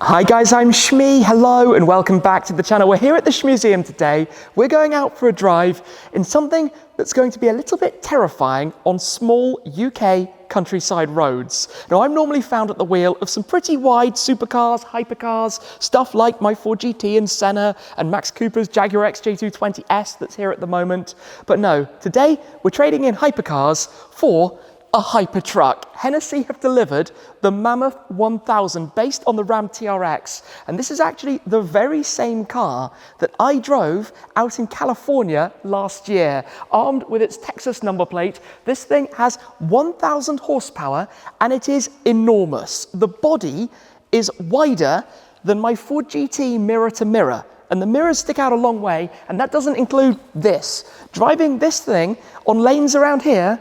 Hi guys, I'm Shmee. Hello and welcome back to the channel. We're here at the Shmuseum today. We're going out for a drive in something that's going to be a little bit terrifying on small UK countryside roads. Now, I'm normally found at the wheel of some pretty wide supercars, hypercars, stuff like my Ford GT and Senna and Max Cooper's Jaguar XJ220S that's here at the moment. But no, today we're trading in hypercars for a Hypertruck. Hennessey have delivered the Mammoth 1000 based on the RAM TRX, and this is actually the very same car that I drove out in California last year. Armed with its Texas number plate, this thing has 1000 horsepower and it is enormous. The body is wider than my Ford GT mirror to mirror, and the mirrors stick out a long way, and that doesn't include this. Driving this thing on lanes around here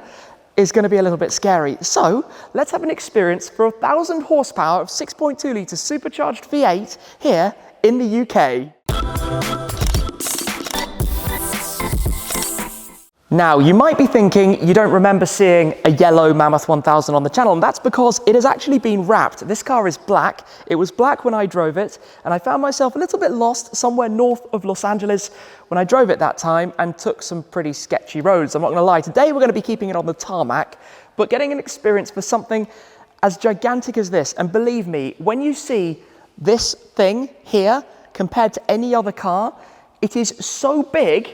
is going to be a little bit scary. So let's have an experience for 1000 horsepower of 6.2 litre supercharged V8 here in the UK. Now, you might be thinking you don't remember seeing a yellow Mammoth 1000 on the channel, and that's because it has actually been wrapped. This car is black. It was black when I drove it, and I found myself a little bit lost somewhere north of Los Angeles when I drove it that time and took some pretty sketchy roads. I'm not gonna lie, today we're gonna be keeping it on the tarmac, but getting an experience for something as gigantic as this. And believe me, when you see this thing here compared to any other car, it is so big,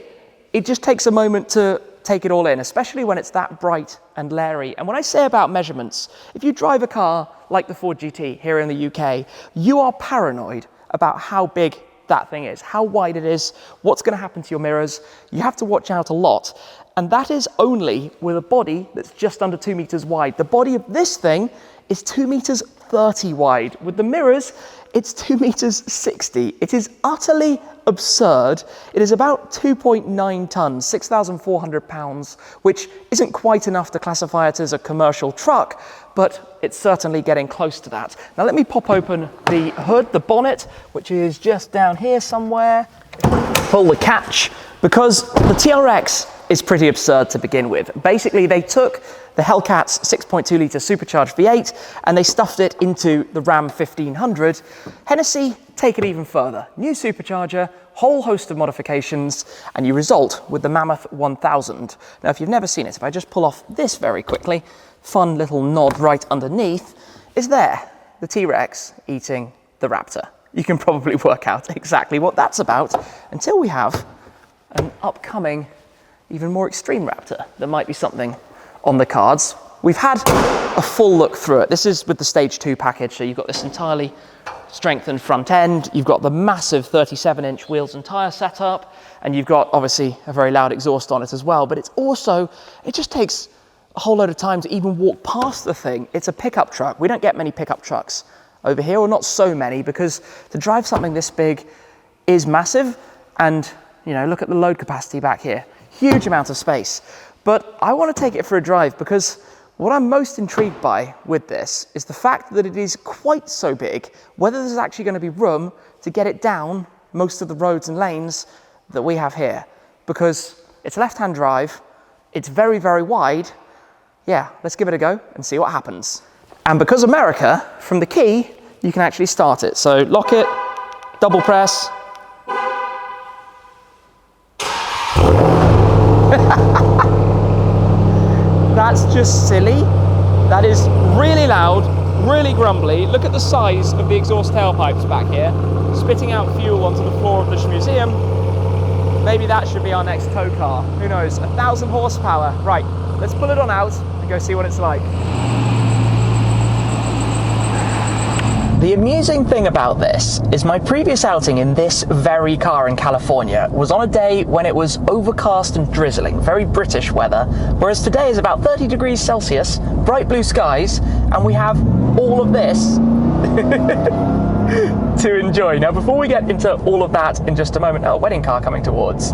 it just takes a moment to take it all in, especially when it's that bright and leery. And when I say about measurements, if you drive a car like the Ford GT here in the UK, you are paranoid about how big that thing is, how wide it is, what's going to happen to your mirrors. You have to watch out a lot. And that is only with a body that's just under 2 meters wide. The body of this thing is 2 meters 30 wide. With the mirrors, it's 2 meters 60. It is utterly absurd. It is about 2.9 tons, 6,400 pounds, which isn't quite enough to classify it as a commercial truck, but it's certainly getting close to that. Now let me pop open the hood, the bonnet, which is just down here somewhere. Pull the catch, because the TRX is pretty absurd to begin with. Basically, they took the Hellcat's 6.2 litre supercharged V8 and they stuffed it into the Ram 1500. Hennessey take it even further. New supercharger, whole host of modifications, and you result with the Mammoth 1000. Now, if you've never seen it, if I just pull off this very quickly, fun little nod right underneath, is there, the T-Rex eating the Raptor. You can probably work out exactly what that's about until we have an upcoming, even more extreme Raptor. There might be something on the cards. We've had a full look through it. This is with the Stage 2 package, so you've got this entirely strengthened front end, you've got the massive 37-inch wheels and tyre setup, and you've got obviously a very loud exhaust on it as well, but it's also, it just takes a whole load of time to even walk past the thing. It's a pickup truck. We don't get many pickup trucks over here, or not so many, because to drive something this big is massive. And you know, look at the load capacity back here, huge amount of space. But I want to take it for a drive, because what I'm most intrigued by with this is the fact that it is quite so big, whether there's actually going to be room to get it down most of the roads and lanes that we have here, because it's left-hand drive, it's very, very wide. Yeah, let's give it a go and see what happens. And because America, from the key, you can actually start it. So lock it, double press. That's just silly. That is really loud, really grumbly. Look at the size of the exhaust tailpipes back here, spitting out fuel onto the floor of the Shmuseum. Maybe that should be our next tow car. Who knows? 1000 horsepower. Right, let's pull it on out and go see what it's like. The amusing thing about this is my previous outing in this very car in California was on a day when it was overcast and drizzling, very British weather, whereas today is about 30 degrees Celsius, bright blue skies, and we have all of this to enjoy. Now, before we get into all of that in just a moment, a wedding car coming towards,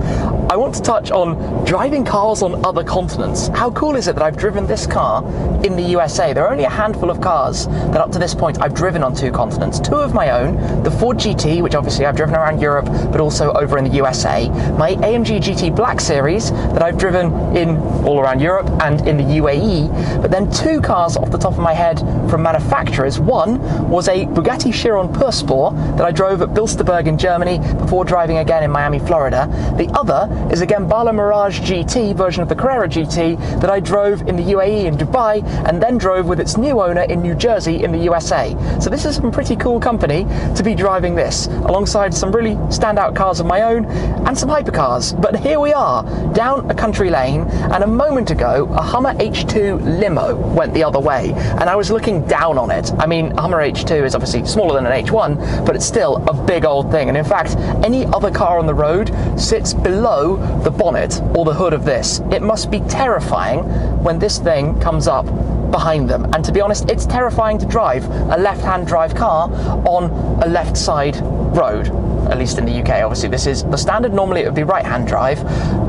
I want to touch on driving cars on other continents. How cool is it that I've driven this car in the USA? There are only a handful of cars that up to this point I've driven on 2 continents. 2 of my own, the Ford GT, which obviously I've driven around Europe, but also over in the USA, my AMG GT Black Series that I've driven in all around Europe and in the UAE, but then 2 cars off the top of my head from manufacturers. One was a Bugatti Chiron Pur Sport that I drove at Bilsterberg in Germany before driving again in Miami, Florida. The other is a Gemballa Mirage GT version of the Carrera GT that I drove in the UAE in Dubai and then drove with its new owner in New Jersey in the USA. So this is some pretty cool company to be driving this alongside some really standout cars of my own and some hypercars. But here we are down a country lane, and a moment ago a Hummer H2 limo went the other way and I was looking down on it. I mean, Hummer H2 is obviously smaller than an H1, but it's still a big old thing, and in fact any other car on the road sits below the bonnet or the hood of this. It must be terrifying when this thing comes up behind them, and to be honest, it's terrifying to drive a left-hand drive car on a left side road, at least in the UK. Obviously this is the standard, normally it would be right-hand drive,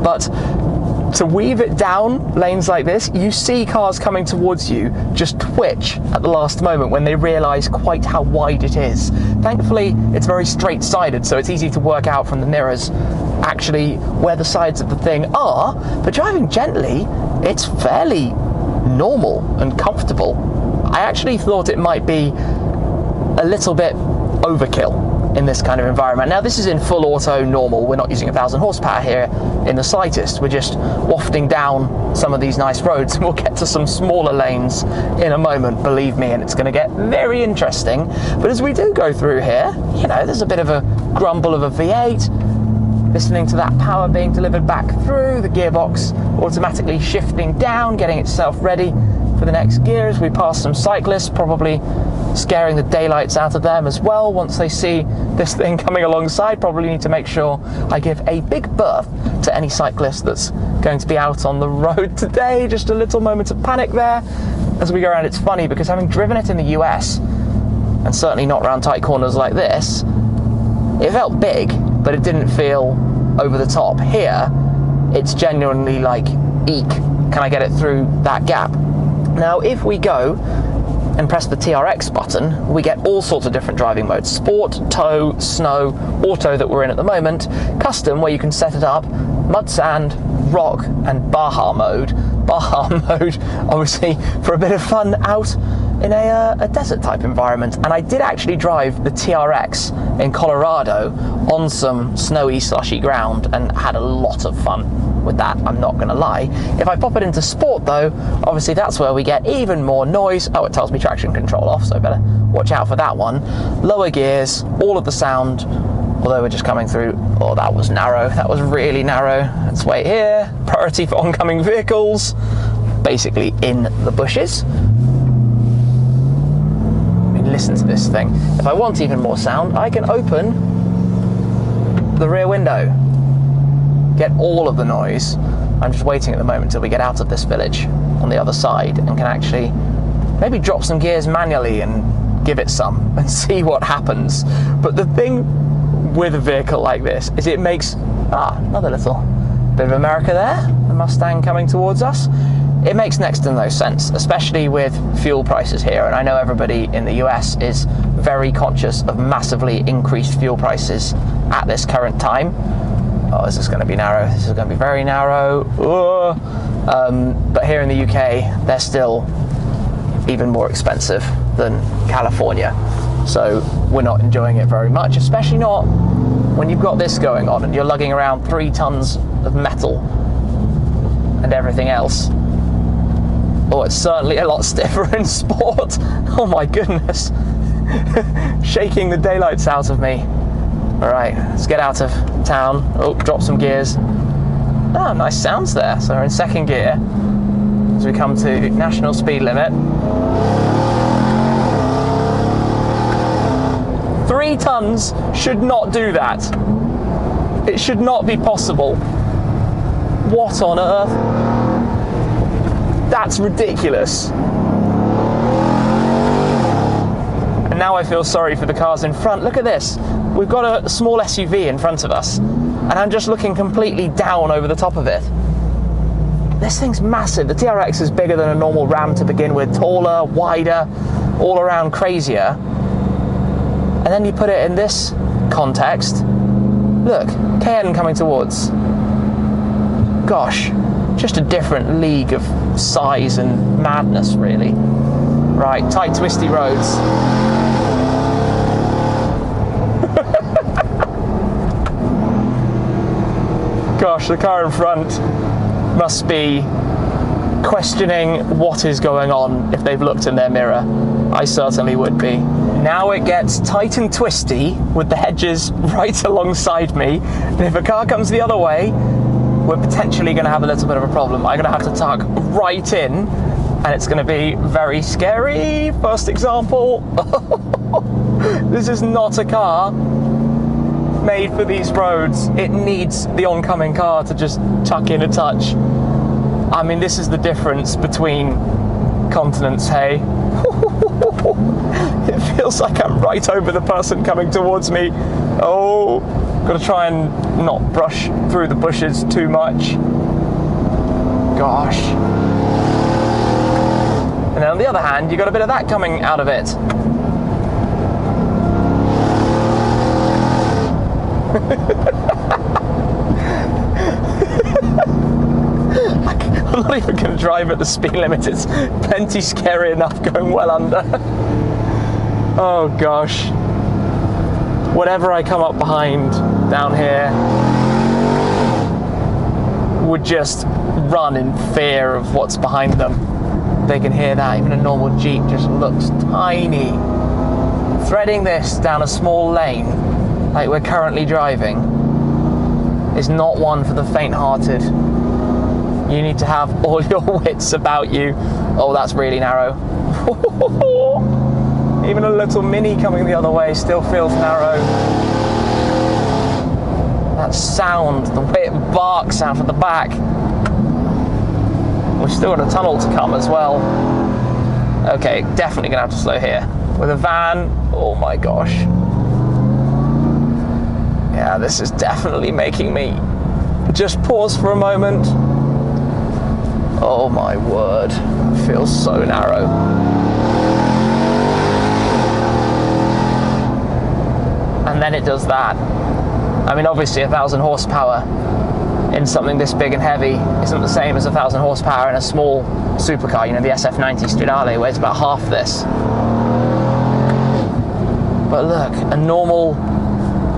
but to weave it down lanes like this, you see cars coming towards you just twitch at the last moment when they realise quite how wide it is. Thankfully, it's very straight-sided, so it's easy to work out from the mirrors actually where the sides of the thing are, but driving gently, it's fairly normal and comfortable. I actually thought it might be a little bit overkill in this kind of environment. Now this is in full auto normal, we're not using 1000 horsepower here in the slightest, we're just wafting down some of these nice roads, and we'll get to some smaller lanes in a moment, believe me, and it's going to get very interesting. But as we do go through here, you know, there's a bit of a grumble of a V8, listening to that power being delivered back through, the gearbox automatically shifting down, getting itself ready for the next gear as we pass some cyclists, probably scaring the daylights out of them as well once they see this thing coming alongside. Probably need to make sure I give a big berth to any cyclist that's going to be out on the road today. Just a little moment of panic there as we go around. It's funny because having driven it in the US, and certainly not around tight corners like this, it felt big, but it didn't feel over the top. Here, it's genuinely like, eek, can I get it through that gap? Now, if we go and press the TRX button, we get all sorts of different driving modes. Sport, tow, snow, auto that we're in at the moment, custom where you can set it up, mud, sand, rock, and Baja mode. Baja mode, obviously, for a bit of fun out in a desert type environment. And I did actually drive the TRX in Colorado on some snowy, slushy ground and had a lot of fun with that, I'm not gonna lie. If I pop it into sport though, obviously that's where we get even more noise. Oh, it tells me traction control off, so better watch out for that one. Lower gears, all of the sound, although we're just coming through, oh, that was narrow, that was really narrow. Let's wait here, priority for oncoming vehicles, basically in the bushes. I mean, listen to this thing. If I want even more sound, I can open the rear window, get all of the noise. I'm just waiting at the moment till we get out of this village on the other side and can actually maybe drop some gears manually and give it some and see what happens. But the thing with a vehicle like this is it makes, another little bit of America there, the Mustang coming towards us. It makes next to no sense, especially with fuel prices here, and I know everybody in the US is very conscious of massively increased fuel prices at this current time. Oh, this is going to be narrow. This is going to be very narrow. But here in the UK, they're still even more expensive than California. So we're not enjoying it very much, especially not when you've got this going on and you're lugging around 3 tons of metal and everything else. Oh, it's certainly a lot stiffer in sport. Oh my goodness. Shaking the daylights out of me. All right, let's get out of town. Oh, drop some gears. Ah, nice sounds there. So we're in second gear as we come to national speed limit. 3 tons should not do that. It should not be possible. What on earth? That's ridiculous. And now I feel sorry for the cars in front. Look at this. We've got a small SUV in front of us, and I'm just looking completely down over the top of it. This thing's massive. The TRX is bigger than a normal Ram to begin with, taller, wider, all around crazier. And then you put it in this context. Look, KN coming towards. Gosh, just a different league of size and madness, really. Right, tight, twisty roads. Gosh, the car in front must be questioning what is going on if they've looked in their mirror. I certainly would be. Now it gets tight and twisty with the hedges right alongside me. And if a car comes the other way, we're potentially going to have a little bit of a problem. I'm going to have to tuck right in, and it's going to be very scary. First example. This is not a car made for these roads. It needs the oncoming car to just tuck in a touch. I mean, this is the difference between continents, hey? It feels like I'm right over the person coming towards me. Oh, gotta try and not brush through the bushes too much. Gosh. And then on the other hand, you got a bit of that coming out of it. I'm not even going to drive at the speed limit. It's plenty scary enough going well under. Oh gosh. Whatever I come up behind down here would just run in fear of what's behind them. They can hear that. Even a normal Jeep just looks tiny. Threading this down a small lane like we're currently driving is not one for the faint-hearted. You need to have all your wits about you. Oh, that's really narrow. Even a little Mini coming the other way still feels narrow. That sound, the way it barks out of the back. We've still got a tunnel to come as well. Okay, definitely gonna have to slow here. With a van, oh my gosh. Yeah, this is definitely making me just pause for a moment. Oh my word, it feels so narrow. And then it does that. I mean, obviously 1,000 horsepower in something this big and heavy isn't the same as 1,000 horsepower in a small supercar. You know, the SF90 Stradale weighs about half this. But look, a normal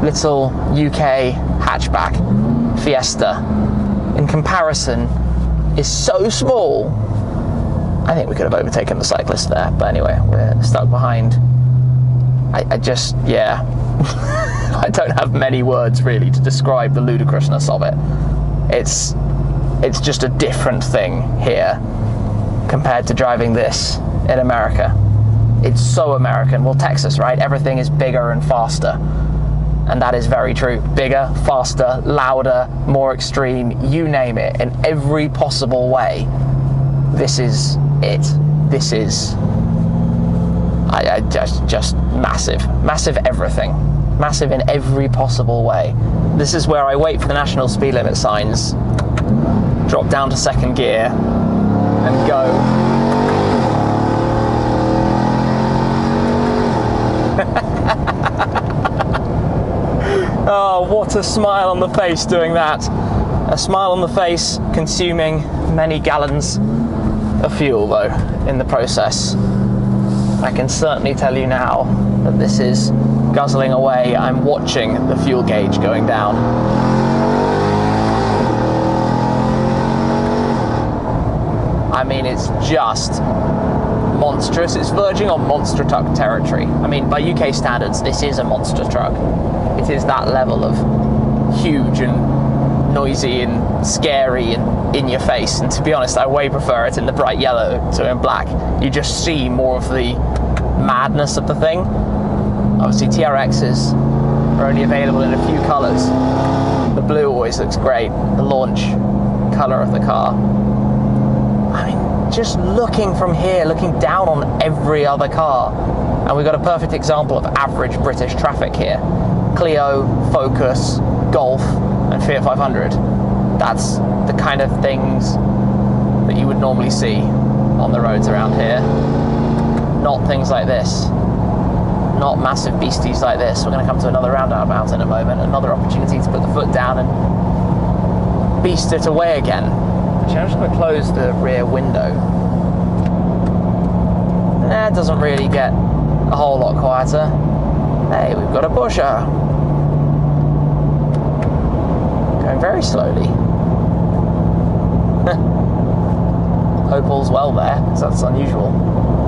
little UK hatchback Fiesta in comparison is so small. I think we could have overtaken the cyclist there, but anyway, we're stuck behind. I just, yeah. I don't have many words really to describe the ludicrousness of it. It's just a different thing here compared to driving this in America. It's so American. Well, Texas, right? Everything is bigger and faster. And that is very true. Bigger, faster, louder, more extreme, you name it, in every possible way. This is it. This is just massive. Massive everything. Massive in every possible way. This is where I wait for the national speed limit signs, drop down to second gear, and go. Oh, what a smile on the face doing that. A smile on the face, consuming many gallons of fuel though, in the process. I can certainly tell you now that this is guzzling away. I'm watching the fuel gauge going down. I mean, it's just monstrous. It's verging on monster truck territory. I mean, by UK standards, this is a monster truck. It is that level of huge and noisy and scary and in your face. And to be honest, I way prefer it in the bright yellow to in black. You just see more of the madness of the thing. Obviously, TRXs are only available in a few colours. The blue always looks great, the launch colour of the car. I mean, just looking from here, looking down on every other car, And we've got a perfect example of average British traffic here. Clio, Focus, Golf, and Fiat 500. That's the kind of things that you would normally see on the roads around here. Not things like this. Not massive beasties like this. We're going to come to another roundabout in a moment. Another opportunity to put the foot down and beast it away again. Actually, I'm just going to close the rear window. It doesn't really get a whole lot quieter. Hey, we've got a pusher. Going very slowly. Hope all's well there, because that's unusual.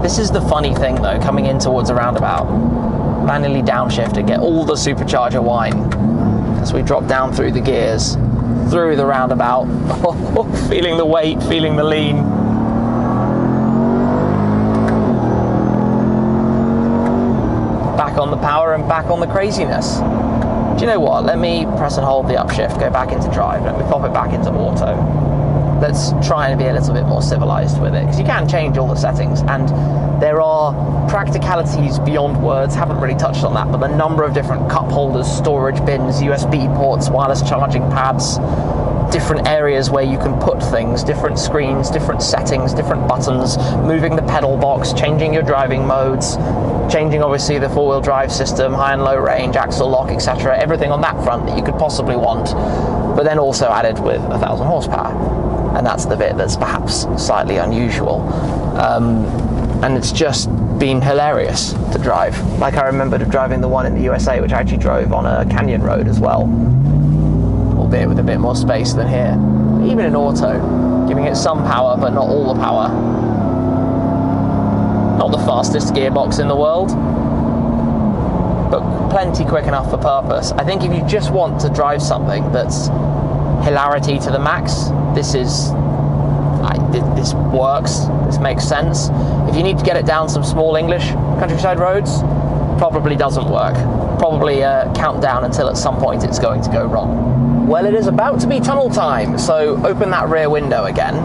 This is the funny thing though, coming in towards a roundabout. Manually downshift and get all the supercharger whine as we drop down through the gears, through the roundabout. Feeling the weight, feeling the lean. Back on the power and back on the craziness. Do you know what? Let me press and hold the upshift, go back into drive, let me pop it back into auto. Let's try and be a little bit more civilized with it, because you can change all the settings, and there are practicalities beyond words. Haven't really touched on that, but the number of different cup holders, storage bins, USB ports, wireless charging pads, different areas where you can put things, different screens, different settings, different buttons, moving the pedal box, changing your driving modes, changing obviously the four-wheel drive system, high and low range, axle lock, etc. Everything on that front that you could possibly want, but then also added with 1,000 horsepower. And that's the bit that's perhaps slightly unusual. And it's just been hilarious to drive. Like I remembered driving the one in the USA, which I actually drove on a canyon road as well, albeit with a bit more space than here. Even in auto, giving it some power, but not all the power. Not the fastest gearbox in the world, but plenty quick enough for purpose. I think if you just want to drive something that's hilarity to the max, this works, this makes sense. If you need to get it down some small English countryside roads, probably doesn't work. Probably count down until at some point it's going to go wrong. Well, it is about to be tunnel time, so open that rear window again.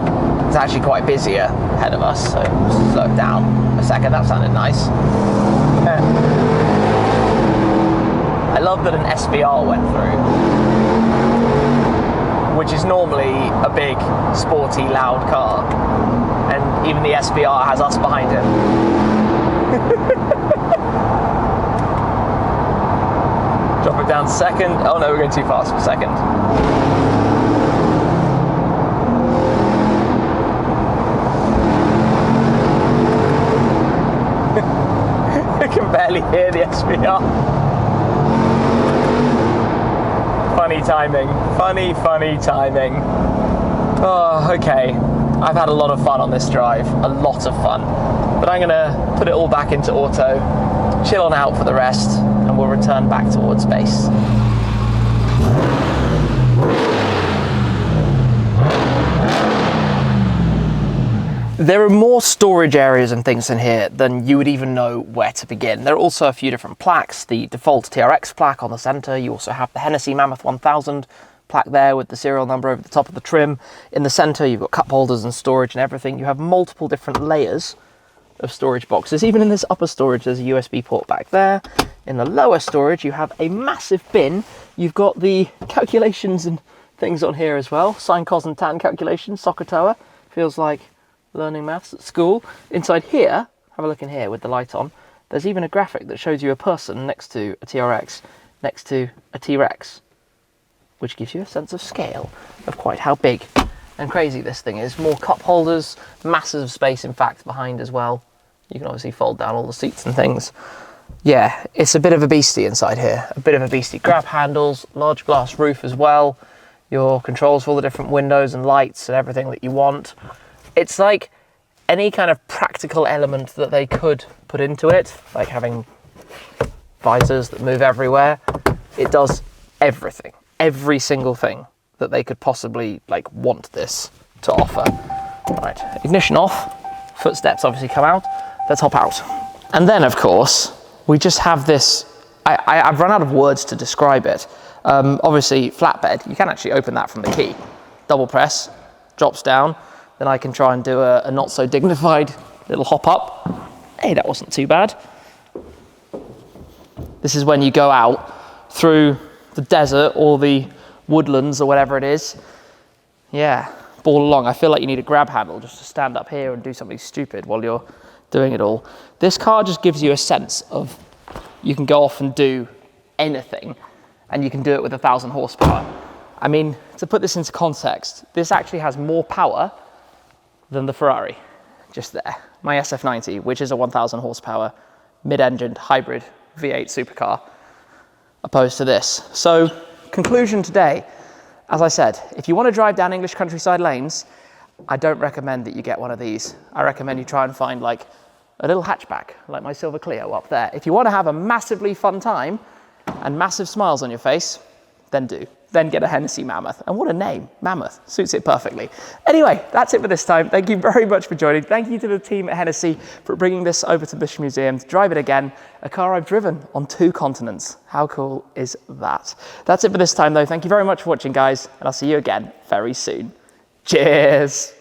It's actually quite busy ahead of us, so slow it down a second. That sounded nice. I love that an SVR went through, which is normally a big, sporty, loud car. And even the SVR has us behind it. Drop it down second. Oh no, we're going too fast for second. I can barely hear the SVR. Funny timing, funny timing. Oh, okay. I've had a lot of fun on this drive, a lot of fun. But I'm gonna put it all back into auto, chill on out for the rest, and we'll return back towards base. There are more storage areas and things in here than you would even know where to begin. There are also a few different plaques. The default TRX plaque on the center. You also have the Hennessey Mammoth 1000 plaque there with the serial number over the top of the trim. In the center, you've got cup holders and storage and everything. You have multiple different layers of storage boxes. Even in this upper storage, there's a USB port back there. In the lower storage, you have a massive bin. You've got the calculations and things on here as well. Sine, cos and tan calculations, SOHCAHTOA. Feels like learning maths at school. Inside here, have a look in here with the light on, there's even a graphic that shows you a person next to a TRX, next to a T-Rex, which gives you a sense of scale of quite how big and crazy this thing is. More cup holders, massive space in fact behind as well. You can obviously fold down all the seats and things. Yeah, it's a bit of a beastie inside here, a bit of a beastie. Grab handles, large glass roof as well, your controls for all the different windows and lights and everything that you want. It's like any kind of practical element that they could put into it, like having visors that move everywhere. It does everything, every single thing that they could possibly want this to offer. Right, ignition off, footsteps obviously come out. Let's hop out. And then of course, we just have this, I've run out of words to describe it. Obviously flatbed, you can actually open that from the key. Double press, drops down. Then I can try and do a not so dignified little hop up. Hey, that wasn't too bad. This is when you go out through the desert or the woodlands or whatever it is. Yeah, ball along. I feel like you need a grab handle just to stand up here and do something stupid while you're doing it all. This car just gives you a sense of you can go off and do anything, and you can do it with 1,000 horsepower. I mean, to put this into context, this actually has more power than the Ferrari, just there. My SF90, which is a 1,000 horsepower mid-engined hybrid V8 supercar, opposed to this. So, conclusion today, as I said, if you want to drive down English countryside lanes, I don't recommend that you get one of these. I recommend you try and find like a little hatchback, like my Silver Clio up there. If you want to have a massively fun time and massive smiles on your face, then do. Then get a Hennessey Mammoth. And what a name, Mammoth, suits it perfectly. Anyway, that's it for this time. Thank you very much for joining. Thank you to the team at Hennessey for bringing this over to the British Museum to drive it again, a car I've driven on 2 continents. How cool is that? That's it for this time though. Thank you very much for watching, guys, and I'll see you again very soon. Cheers.